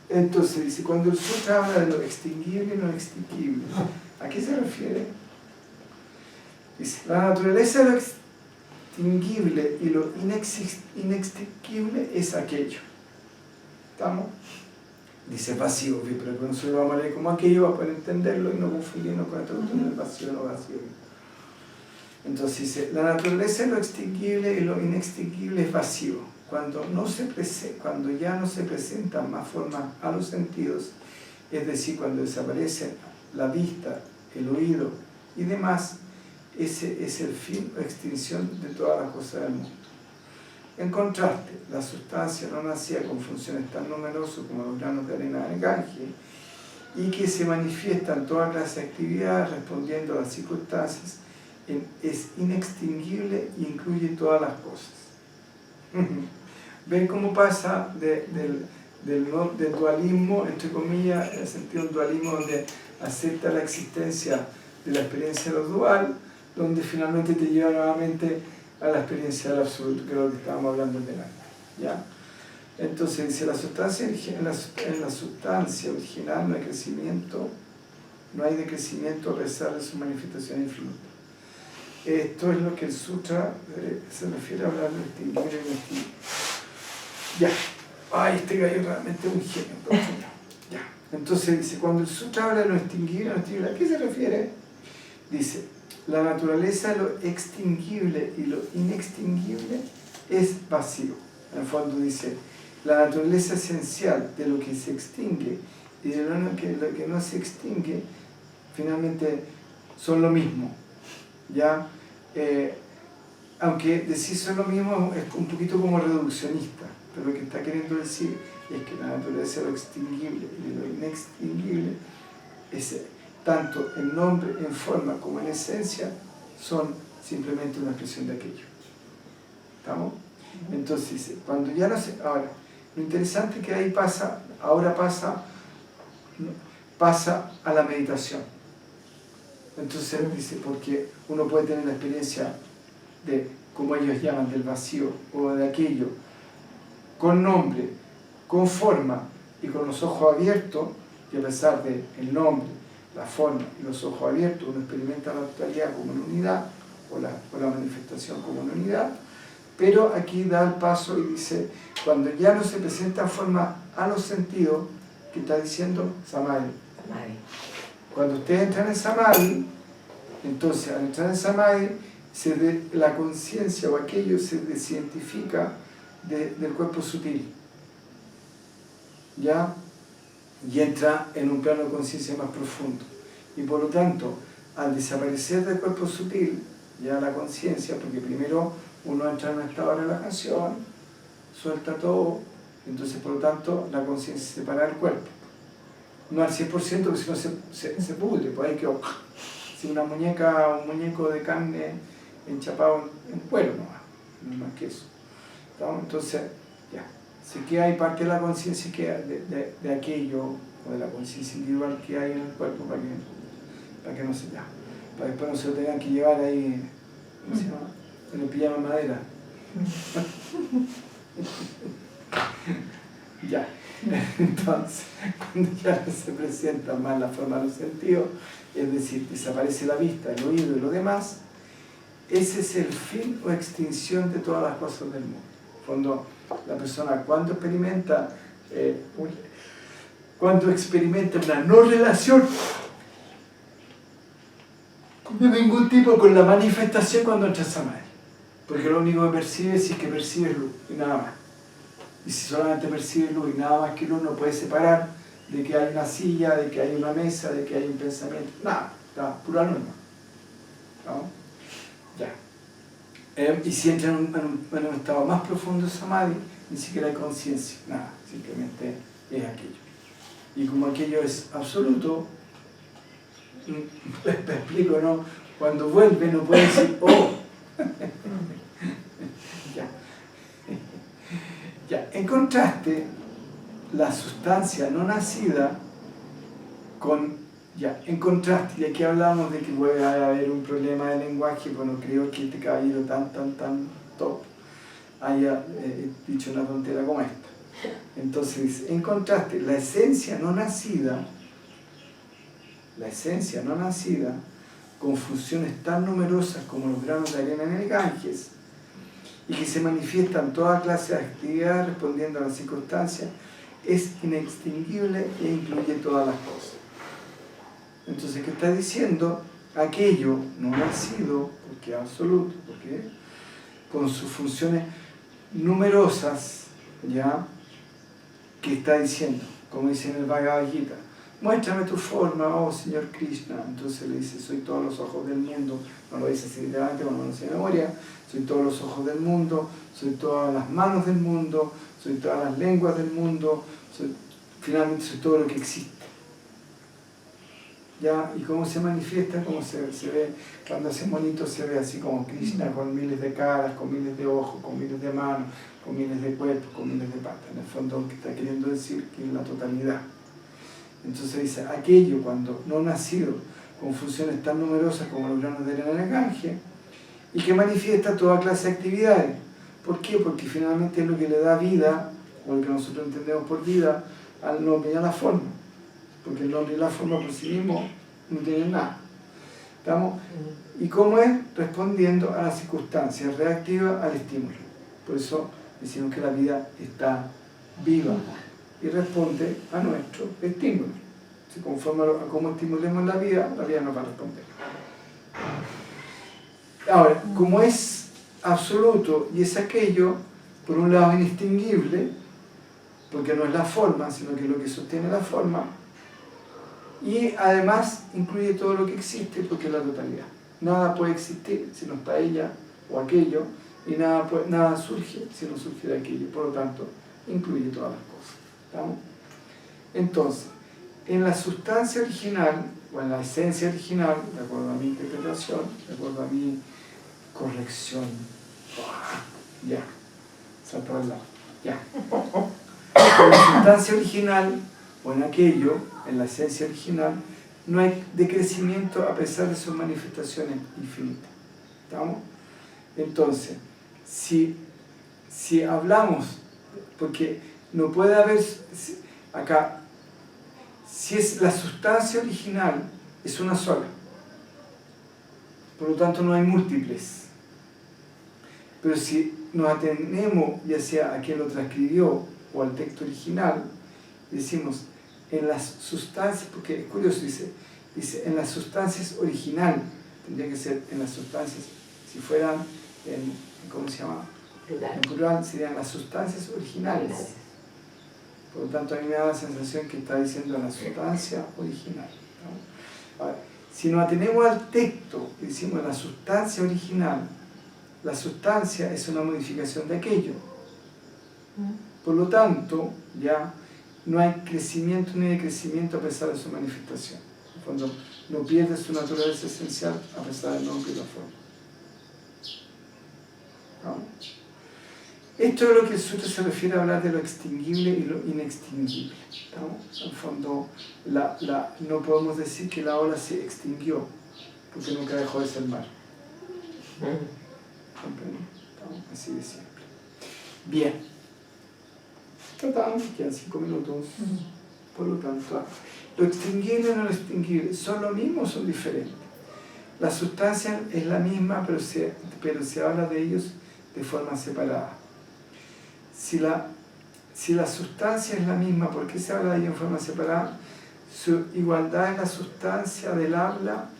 entonces dice, cuando el sutra habla de lo extinguible y no extinguible, ¿a qué se refiere? Dice, la naturaleza de lo extinguible y lo inextinguible es aquello. ¿Estamos? Dice vacío, pero nosotros lo vamos a leer como aquello para poder entenderlo y no confundirnos con esta cuestión del vacío no vacío. Entonces dice, la naturaleza de lo extinguible y lo inextinguible es vacío. Cuando ya no se presentan más formas a los sentidos, es decir, cuando desaparece la vista, el oído y demás, ese es el fin o extinción de todas las cosas del mundo. En contraste, la sustancia no nacía con funciones tan numerosas como los granos de arena de Ganges y que se manifiestan en toda clase de actividades respondiendo a las circunstancias, es inextinguible e incluye todas las cosas. ¿Ven cómo pasa del dualismo, entre comillas, en el sentido de un dualismo donde acepta la existencia de la experiencia de lo dual, donde finalmente te lleva nuevamente a la experiencia del absoluto, que es lo que estábamos hablando en el año, ¿ya? Entonces dice, en la sustancia original no hay crecimiento, no hay decrecimiento a pesar de su manifestación influente. Esto es lo que el sutra se refiere a hablar de extinguir y extinguir. Ya, ay, este gallo realmente es un genio, ya. Entonces dice, cuando el sutra habla de lo extinguible, ¿a qué se refiere? Dice, la naturaleza de lo extinguible y lo inextinguible es vacío. En el fondo dice, la naturaleza esencial de lo que se extingue y de lo que no se extingue, finalmente son lo mismo. ¿Ya? Aunque decir son lo mismo es un poquito como reduccionista, pero lo que está queriendo decir es que la naturaleza de lo extinguible y de lo inextinguible es tanto en nombre, en forma como en esencia, son simplemente una expresión de aquello. ¿Estamos? Entonces, cuando ya no se... Ahora, lo interesante es que ahí ahora pasa a la meditación. Entonces dice, porque uno puede tener la experiencia de, como ellos llaman, del vacío o de aquello, con nombre, con forma y con los ojos abiertos, y a pesar del nombre, la forma y los ojos abiertos, uno experimenta la totalidad como una unidad, o la manifestación como una unidad, pero aquí da el paso y dice, cuando ya no se presenta forma a los sentidos, ¿qué está diciendo? Samadhi. Cuando ustedes entran en Samadhi, entonces al entrar en Samadhi, la conciencia o aquello se desidentifica del cuerpo sutil, ¿ya? Y entra en un plano de conciencia más profundo. Y por lo tanto, al desaparecer del cuerpo sutil, ya la conciencia, porque primero uno entra en un estado de relajación, suelta todo, entonces por lo tanto la conciencia se separa del cuerpo. No al 100%, porque si no se pudre, pues hay que... Si una muñeca, un muñeco de carne enchapado en cuero, no más que eso. Entonces, ya, se queda ahí parte de la conciencia de aquello, o de la conciencia individual que hay en el cuerpo para que no se llame. Para después no se lo tengan que llevar ahí, ¿cómo se llama? En el pijama de madera. Ya. Entonces, cuando ya no se presenta más la forma de los sentidos, es decir, desaparece la vista, el oído y lo demás, ese es el fin o extinción de todas las cosas del mundo. Cuando la persona, cuando experimenta una no relación de ningún tipo con la manifestación cuando entra esa madre, porque lo único que percibe es que percibe luz y nada más. Y si solamente percibe luz y nada más que luz, no puede separar de que hay una silla, de que hay una mesa, de que hay un pensamiento, nada, está pura luz, ¿no? Ya. Y si entra en un estado más profundo de samadhi, ni siquiera hay conciencia, nada, simplemente es aquello. Y como aquello es absoluto, me explico, ¿no? Cuando vuelve no puede decir, oh. Ya. Ya. En contraste, la sustancia no nacida en contraste, y aquí hablamos de que puede haber un problema de lenguaje, bueno, creo que este caballero tan top haya dicho una tontera como esta. Entonces dice, en contraste, la esencia no nacida, con funciones tan numerosas como los granos de arena en el Ganges, y que se manifiestan toda clase de actividades respondiendo a las circunstancias, es inextinguible e incluye todas las cosas. Entonces, ¿qué está diciendo? Aquello no nacido, porque es absoluto, porque con sus funciones numerosas, ¿ya? ¿Qué está diciendo? Como dice en el Bhagavad Gita, muéstrame tu forma, oh Señor Krishna. Entonces le dice, soy todos los ojos del mundo, no lo dice así literalmente, cuando no se memoria, soy todos los ojos del mundo, soy todas las manos del mundo, soy todas las lenguas del mundo, finalmente soy todo lo que existe. ¿Ya? ¿Y cómo se manifiesta? ¿Cómo se ve? Cuando hace monito se ve así como Krishna con miles de caras, con miles de ojos, con miles de manos, con miles de cuerpos, con miles de patas. En el fondo lo que está queriendo decir que es la totalidad. Entonces dice, aquello cuando no nacido, con funciones tan numerosas como los granos de arena en el Ganges, y que manifiesta toda clase de actividades. ¿Por qué? Porque finalmente es lo que le da vida, o lo que nosotros entendemos por vida, al nombre y a la forma. Porque el nombre y la forma por sí mismo no tienen nada. ¿Estamos? ¿Y cómo es? Respondiendo a las circunstancias, reactiva al estímulo. Por eso decimos que la vida está viva y responde a nuestro estímulo. Si conforme a cómo estimulemos la vida nos va a responder. Ahora, como es absoluto y es aquello, por un lado inextinguible, porque no es la forma, sino que es lo que sostiene la forma, y además incluye todo lo que existe porque es la totalidad. Nada puede existir si no está ella o aquello, y nada surge si no surge de aquello. Por lo tanto, incluye todas las cosas. ¿Estamos? Entonces, en la sustancia original, o en la esencia original, de acuerdo a mi interpretación, de acuerdo a mi corrección, ya, salto al lado, ya. En la sustancia original, o en aquello, en la esencia original, no hay decrecimiento a pesar de sus manifestaciones infinitas. ¿Estamos? Entonces, si hablamos, porque no puede haber, acá, si es la sustancia original, es una sola. Por lo tanto, no hay múltiples. Pero si nos atenemos, ya sea a quien lo transcribió o al texto original, decimos, en las sustancias, porque es curioso, dice en las sustancias original, tendría que ser en las sustancias, si fueran ¿cómo se llama? En plural serían las sustancias originales. Por lo tanto, a mí me da la sensación que está diciendo la sustancia original, ¿no? Ahora, si nos atenemos al texto y decimos la sustancia original, la sustancia es una modificación de aquello. Por lo tanto, ya no hay crecimiento ni decrecimiento a pesar de su manifestación. En el fondo, no pierde su naturaleza esencial a pesar del nombre y la forma. ¿No? Esto es lo que el sutra se refiere a hablar de lo extinguible y lo inextinguible. ¿No? En el fondo, no podemos decir que la ola se extinguió, porque nunca dejó de ser mar. ¿Comprenden? Así de simple. Bien. Tratamos, quedan 5 minutos. Por lo tanto, lo extinguible y no lo extinguible, ¿son lo mismo o son diferentes? La sustancia es la misma, pero se habla de ellos de forma separada. Si la sustancia es la misma, ¿por qué se habla de ellos en forma separada? Su igualdad es la sustancia del habla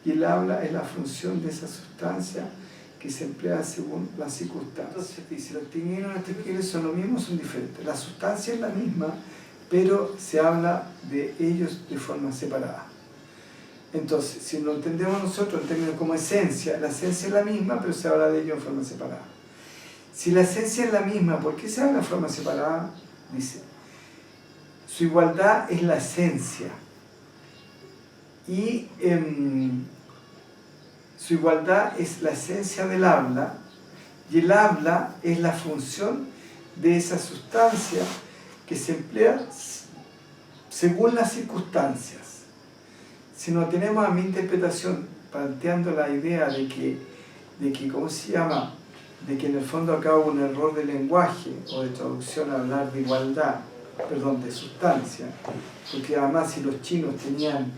y el habla es la función de esa sustancia que se emplea según las circunstancias. Entonces dice, lo extinguible y no lo extinguible son lo mismo o son diferentes. La sustancia es la misma, pero se habla de ellos de forma separada. Entonces, si lo entendemos nosotros en términos como esencia, la esencia es la misma, pero se habla de ellos en forma separada. Si la esencia es la misma, ¿por qué se habla en forma separada? Dice, su igualdad es la esencia y su igualdad es la esencia del habla y el habla es la función de esa sustancia que se emplea según las circunstancias. Si no tenemos a mi interpretación planteando la idea de que ¿cómo se llama? De que en el fondo acá hubo un error de lenguaje o de traducción al hablar de igualdad, perdón, de sustancia, porque además si los chinos tenían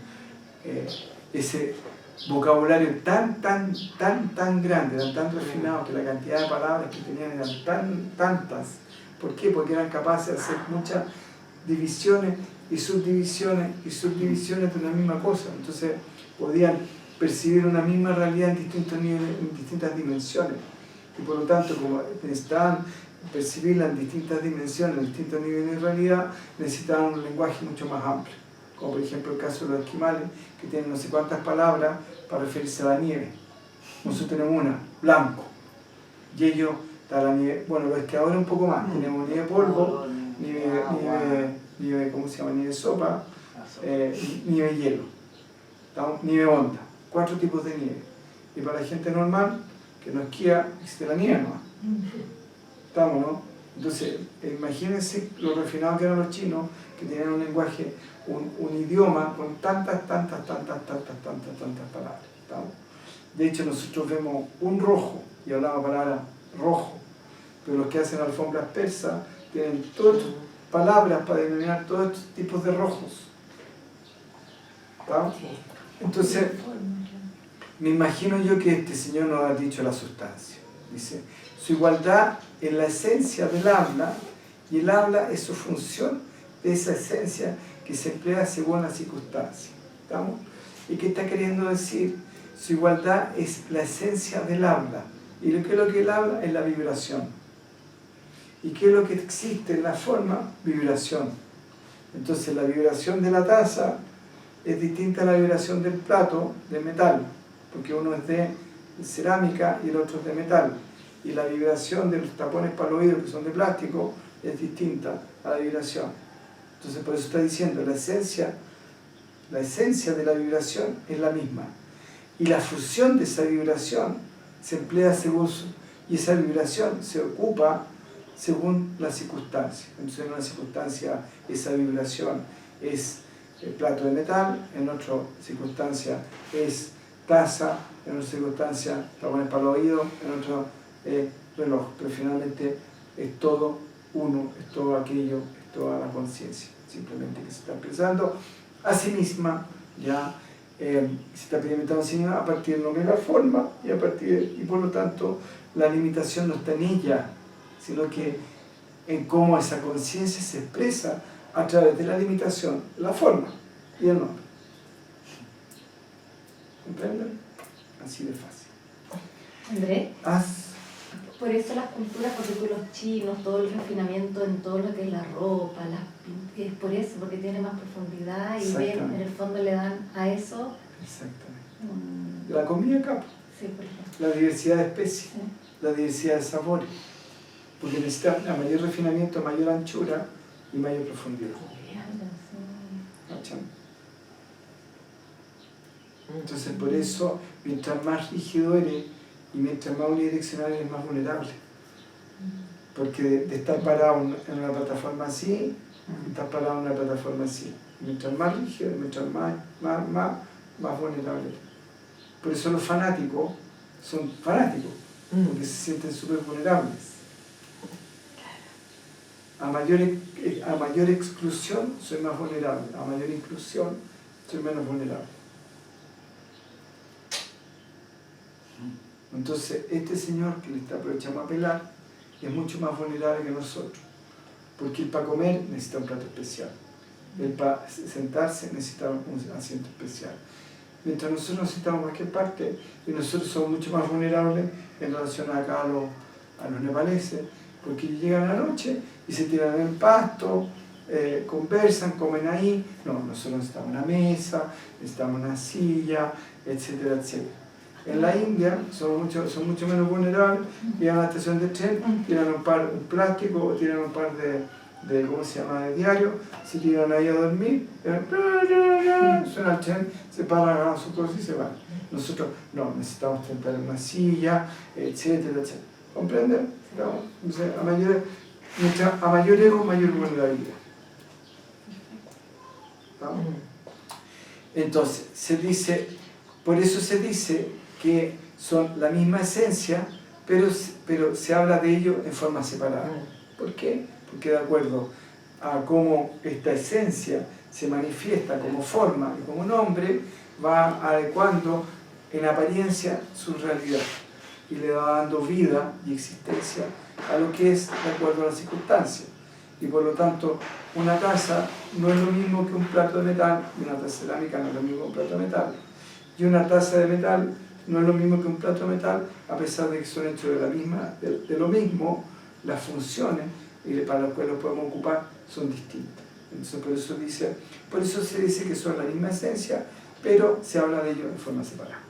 ese vocabulario tan grande, eran tan refinados que la cantidad de palabras que tenían eran tantas. ¿Por qué? Porque eran capaces de hacer muchas divisiones y subdivisiones de una misma cosa. Entonces podían percibir una misma realidad en distintos niveles, en distintas dimensiones. Y por lo tanto, como necesitaban percibirla en distintas dimensiones, en distintos niveles de realidad, necesitaban un lenguaje mucho más amplio. Como por ejemplo el caso de los esquimales, que tienen no sé cuántas palabras para referirse a la nieve. Nosotros tenemos una, blanco. Y ellos, la nieve, bueno, los esquiadores un poco más. Tenemos nieve polvo, nieve, ¿cómo se llama? Nieve sopa, nieve hielo, nieve onda. 4 tipos de nieve. Y para la gente normal, que no esquía, existe la nieve nomás. ¿Estamos, no? Entonces, imagínense lo refinados que eran los chinos, que tenían un lenguaje, un idioma con tantas palabras. ¿Estamos? De hecho, nosotros vemos un rojo y hablamos palabra rojo, pero los que hacen alfombras persas tienen todas estas palabras para denominar todos estos tipos de rojos. ¿Estamos? Entonces, me imagino yo que este señor nos ha dicho la sustancia. Dice, su igualdad es la esencia del habla y el habla es su función de esa esencia que se emplea según las circunstancias. ¿Estamos? ¿Y qué está queriendo decir? Su igualdad es la esencia del habla. ¿Y qué es lo que él habla? Es la vibración. ¿Y qué es lo que existe en la forma? Vibración. Entonces la vibración de la taza es distinta a la vibración del plato de metal, porque uno es de cerámica y el otro es de metal. Y la vibración de los tapones para el oído, que son de plástico, es distinta a la vibración. Entonces por eso está diciendo, la esencia de la vibración es la misma. Y la fusión de esa vibración se emplea según y esa vibración se ocupa según las circunstancias. Entonces en una circunstancia esa vibración es el plato de metal, en otra circunstancia es taza, en otra circunstancia tapones para el oído, en otra reloj, pero finalmente es todo uno, es todo aquello, es toda la conciencia, simplemente que se está expresando a sí misma, ya se está experimentando a sí misma a partir de lo que es la forma y por lo tanto la limitación no está en ella, sino que en cómo esa conciencia se expresa a través de la limitación, la forma y el nombre. ¿Comprenden? Así de fácil. André, Haz por eso las culturas, porque tú los chinos, todo el refinamiento en todo lo que es la ropa, es por eso, porque tiene más profundidad y ven, en el fondo le dan a eso. Exactamente. La comida acá, Sí, por ejemplo. la diversidad de especies, Sí. la diversidad de sabores, porque necesita a mayor refinamiento, mayor anchura y mayor profundidad. ¿Cachan? Entonces por eso, mientras más rígido eres y mientras más unidireccional eres, más vulnerable. Porque de estar parado en una plataforma así, estar parado en una plataforma así. Mientras más rígido, mientras más vulnerable eres. Por eso los fanáticos son fanáticos, porque se sienten súper vulnerables. A mayor exclusión soy más vulnerable, a mayor inclusión soy menos vulnerable. Entonces, este señor que le aprovechamos a apelar es mucho más vulnerable que nosotros, porque él para comer necesita un plato especial, él para sentarse necesita un asiento especial. Mientras nosotros necesitamos cualquier parte, y nosotros somos mucho más vulnerables en relación acá a los nepaleses, porque llegan a la noche y se tiran en el pasto, conversan, comen ahí. No, nosotros necesitamos una mesa, necesitamos una silla, etcétera, etcétera. En la India son mucho menos vulnerables, llegan a la estación de tren, tiran un plástico o tiran un par de ¿cómo se llama?, de diario, se tiran ahí a dormir, suena el tren, se paran, agarran sus cosas y se van. Nosotros no, necesitamos sentar en una silla, etcétera, etcétera. ¿Comprenden? Entonces, a mayor ego, mayor vulnerabilidad. ¿Vamos? Entonces, por eso se dice que son la misma esencia, pero se habla de ello en forma separada. ¿Por qué? Porque de acuerdo a cómo esta esencia se manifiesta como forma y como nombre, va adecuando en apariencia su realidad y le va dando vida y existencia a lo que es de acuerdo a las circunstancias. Y por lo tanto, una taza no es lo mismo que un plato de metal, y una taza cerámica no es lo mismo que un plato de metal. Y una taza de metal no es lo mismo que un plato de metal, a pesar de que son hechos de lo mismo, las funciones y para las cuales los podemos ocupar son distintas. Entonces, por eso se dice que son la misma esencia, pero se habla de ellos en forma separada.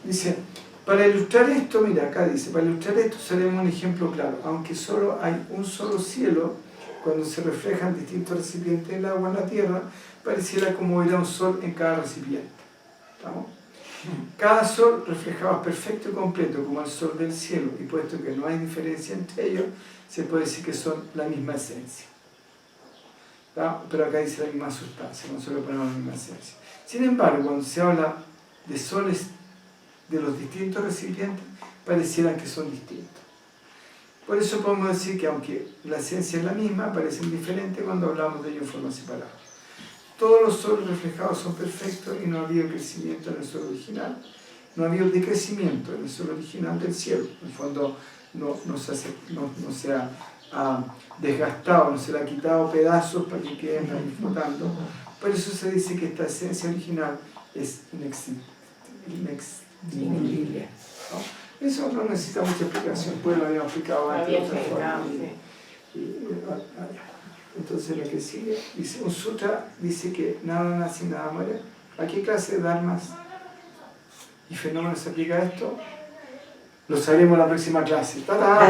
Dice, para ilustrar esto, mira, acá dice, para ilustrar esto seremos un ejemplo claro. Aunque solo hay un solo cielo, cuando se reflejan distintos recipientes del agua en la tierra, pareciera como hubiera un sol en cada recipiente. ¿Estamos? Cada sol reflejado es perfecto y completo como el sol del cielo, y puesto que no hay diferencia entre ellos, se puede decir que son la misma esencia. ¿Está? Pero acá dice la misma sustancia, no solo ponemos la misma esencia. Sin embargo, cuando se habla de soles de los distintos recipientes, parecieran que son distintos. Por eso podemos decir que aunque la esencia es la misma, parecen diferentes cuando hablamos de ellos en forma separada. Todos los soles reflejados son perfectos y no ha habido crecimiento en el sol original. No ha habido decrecimiento en el sol original del cielo. En el fondo no se ha desgastado, no se le ha quitado pedazos para que queden ahí flotando. Por eso se dice que esta esencia original es inextinguible. ¿No? Eso no necesita mucha explicación, pues lo habíamos explicado antes de otra forma. Entonces lo que sigue, dice, un sutra dice que nada nace y nada muere. ¿A qué clase de dharmas y fenómenos se aplica esto? Lo sabremos en la próxima clase. ¡Tarán!